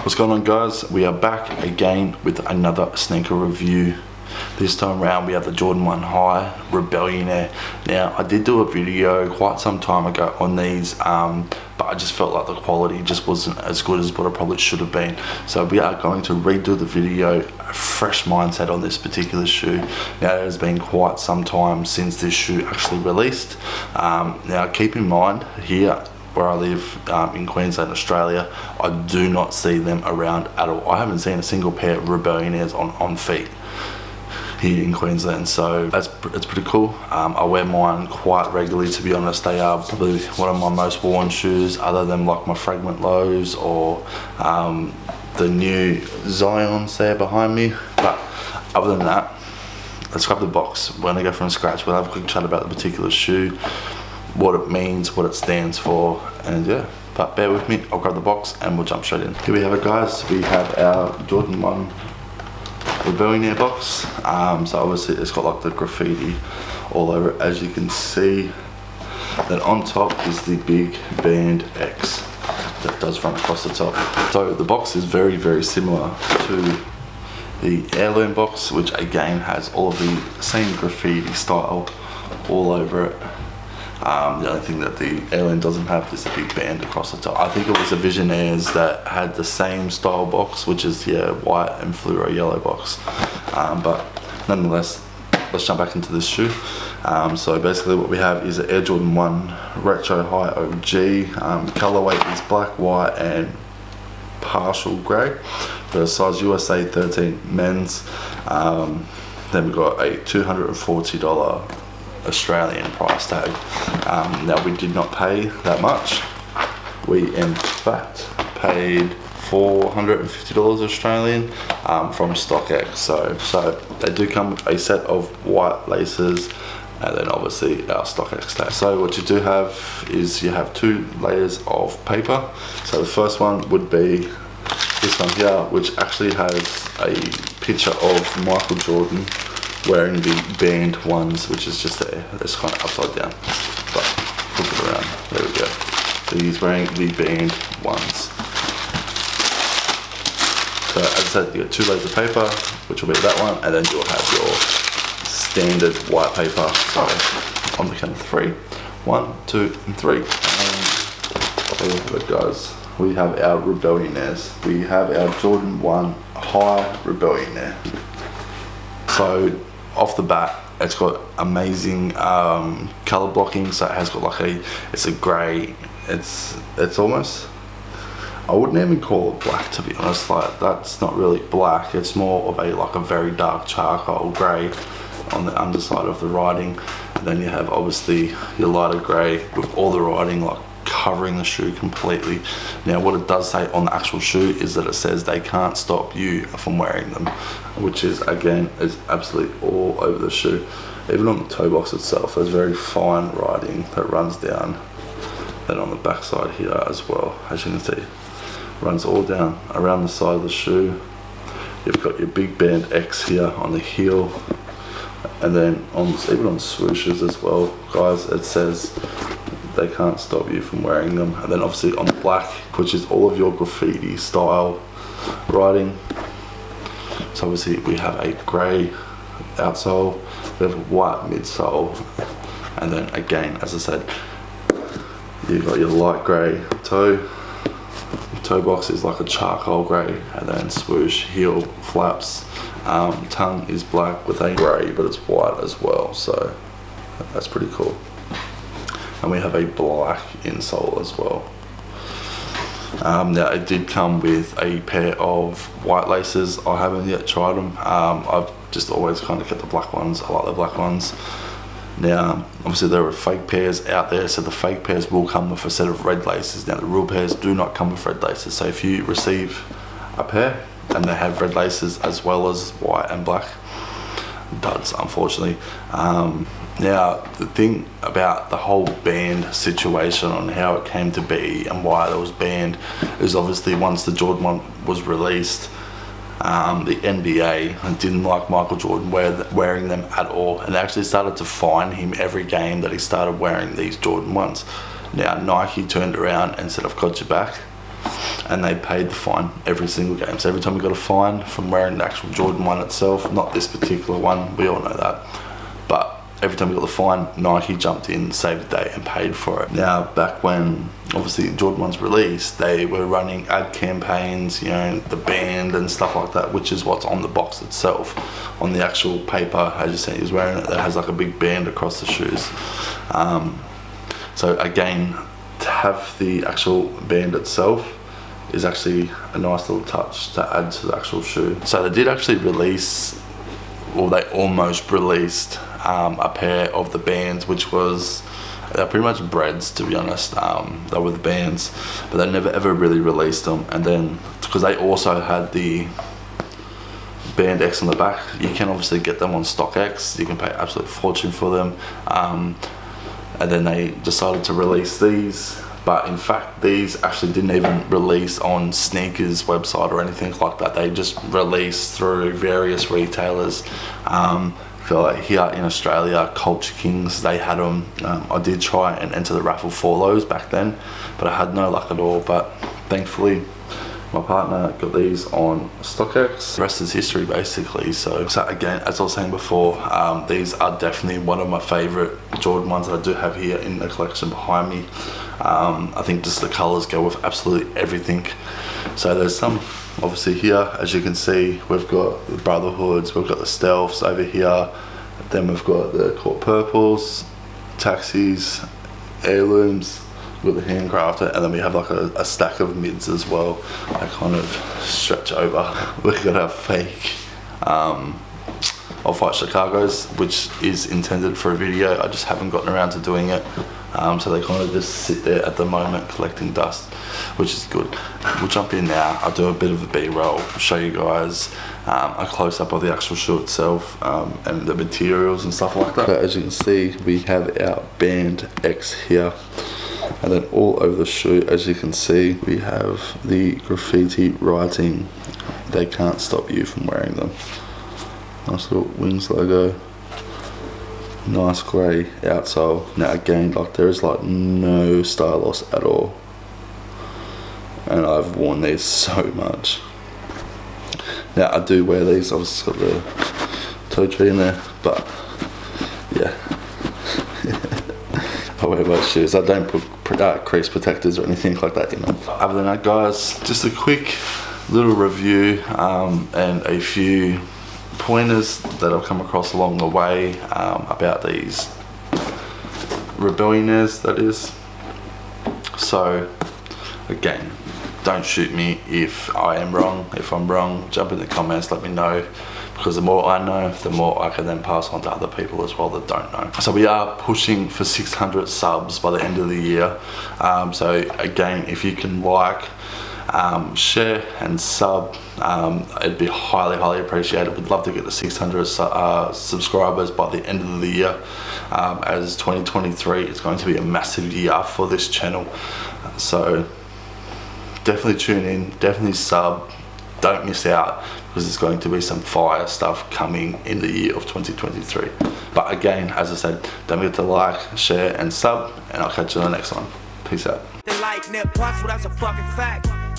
What's going on, guys? We are back again with another sneaker review. This time around we have the Jordan 1 High Rebellionaire. Now I did do a video quite some time ago on these, but I just felt like the quality just wasn't as good as what it probably should have been. So we are going to redo the video, a fresh mindset on this particular shoe. Now it has been quite some time since this shoe actually released. Now keep in mind, here where I live in Queensland, Australia, I do not see them around at all. I haven't seen a single pair of Rebellionaires on feet here in Queensland, so it's pretty cool. I wear mine quite regularly, to be honest. They are probably one of my most worn shoes, other than like my Fragment Lows or the new Zions there behind me. But other than that, let's grab the box. We're gonna go from scratch. We'll have a quick chat about the particular shoe, what it means, what it stands for, and yeah. But bear with me, I'll grab the box and we'll jump straight in. Here we have it, guys. We have our Jordan 1 Rebellionaire box. So obviously it's got like the graffiti all over it, as you can see. Then on top is the big band X that does run across the top. So the box is very, very similar to the heirloom box, which again has all of the same graffiti style all over it. The only thing that the heirloom doesn't have is the big band across the top. I think it was the Visionaire's that had the same style box, which is white and fluoro yellow box. But nonetheless, let's jump back into this shoe. So basically what we have is an Air Jordan 1 Retro High OG. Colorway is black, white and partial grey. For size USA 13 men's. Then we've got a $240 Australian price tag. Now we did not pay that much. We in fact paid $450 Australian from StockX. So they do come with a set of white laces and then obviously our StockX tag. So what you do have is you have two layers of paper. So the first one would be this one here, which actually has a picture of Michael Jordan wearing the band ones, which is just there. It's kind of upside down, but flip it around. There we go. So he's wearing the band ones. So as I said, you got two layers of paper, which will be that one, and then you'll have your standard white paper. So on the count of three. 1, 2, and 3. And there we have it, guys. We have our Rebellionaires. We have our Jordan 1 High Rebellionaire. So off the bat, it's got amazing color blocking. So it has got like it's a grey, it's almost, I wouldn't even call it black, to be honest. Like, that's not really black, it's more of a very dark charcoal grey on the underside of the writing. And then you have obviously your lighter grey with all the writing like covering the shoe completely. Now what it does say on the actual shoe is that it says they can't stop you from wearing them, which is again is absolutely all over the shoe. Even on the toe box itself, there's very fine writing that runs down. Then on the back side here as well, as you can see, runs all down around the side of the shoe. You've got your big band X here on the heel, and then even on swooshes as well, guys, it says they can't stop you from wearing them. And then obviously on the black, which is all of your graffiti style writing. So obviously we have a grey outsole, we have a white midsole, and then again, as I said, you've got your light grey toe. Toe box is like a charcoal grey, and then swoosh, heel, flaps. Tongue is black with a grey, but it's white as well, so that's pretty cool. And we have a black insole as well. Now it did come with a pair of white laces. I haven't yet tried them. I've just always kind of kept the black ones. I like the black ones. Now obviously there are fake pairs out there, so the fake pairs will come with a set of red laces. Now the real pairs do not come with red laces. So if you receive a pair and they have red laces as well as white and black, duds, unfortunately. Now the thing about the whole band situation on how it came to be and why it was banned is obviously once the Jordan 1 was released, the NBA didn't like Michael Jordan wearing them at all, and they actually started to fine him every game that he started wearing these Jordan 1s. Now Nike turned around and said, I've got your back. and they paid the fine every single game. So every time we got a fine from wearing the actual Jordan 1 itself, not this particular one, we all know that, but every time we got the fine, Nike jumped in, saved the day and paid for it. Now, back when obviously Jordan 1's released, they were running ad campaigns, you know, the band and stuff like that, which is what's on the box itself. On the actual paper, as you see, he's wearing it, that has like a big band across the shoes. So again, to have the actual band itself is actually a nice little touch to add to the actual shoe. So they did actually release, or they almost released a pair of the bands, which was, they're pretty much breads, to be honest. They were the bands, but they never ever really released them. And then, because they also had the band X on the back, you can obviously get them on StockX, you can pay absolute fortune for them. And then they decided to release these, but in fact these actually didn't even release on Sneakers website or anything like that. They just released through various retailers. I feel like here in Australia, Culture Kings, they had them. I did try and enter the raffle for those back then, but I had no luck at all. But thankfully my partner got these on StockX. The rest is history, basically. So again, as I was saying before, these are definitely one of my favorite Jordan 1s that I do have here in the collection behind me. I think just the colors go with absolutely everything. So there's some obviously here, as you can see, we've got the Brotherhoods, we've got the Stealths over here, then we've got the Court Purples, Taxis, Heirlooms, with the handcrafted, and then we have like a stack of mids as well. I kind of stretch over. We've got our fake offwhite Chicago's, which is intended for a video. I just haven't gotten around to doing it. So they kind of just sit there at the moment collecting dust, which is good. We'll jump in now. I'll do a bit of a B-roll, show you guys a close-up of the actual shoe itself and the materials and stuff like that. So as you can see, we have our band X here. And then all over the shoe, as you can see, we have the graffiti writing, "They can't stop you from wearing them." Nice little Wings logo. Nice grey outsole. Now again, like there is like no style loss at all. And I've worn these so much. Now I do wear these, I've just got the toe tree in there, but yeah. I wear my shoes. I don't put crease protectors or anything like that, you know. Other than that, guys, just a quick little review and a few pointers that I've come across along the way about these Rebellionaires, that is. So again, don't shoot me if I am wrong. If I'm wrong, jump in the comments, let me know, because the more I know, the more I can then pass on to other people as well that don't know. So we are pushing for 600 subs by the end of the year. So again, if you can like, share and sub, it'd be highly appreciated. We'd love to get to 600 subscribers by the end of the year, as 2023 is going to be a massive year for this channel. So definitely tune in, definitely sub, don't miss out, because there's going to be some fire stuff coming in the year of 2023. But again, as I said, don't forget to like, share and sub, and I'll catch you on the next one. Peace out.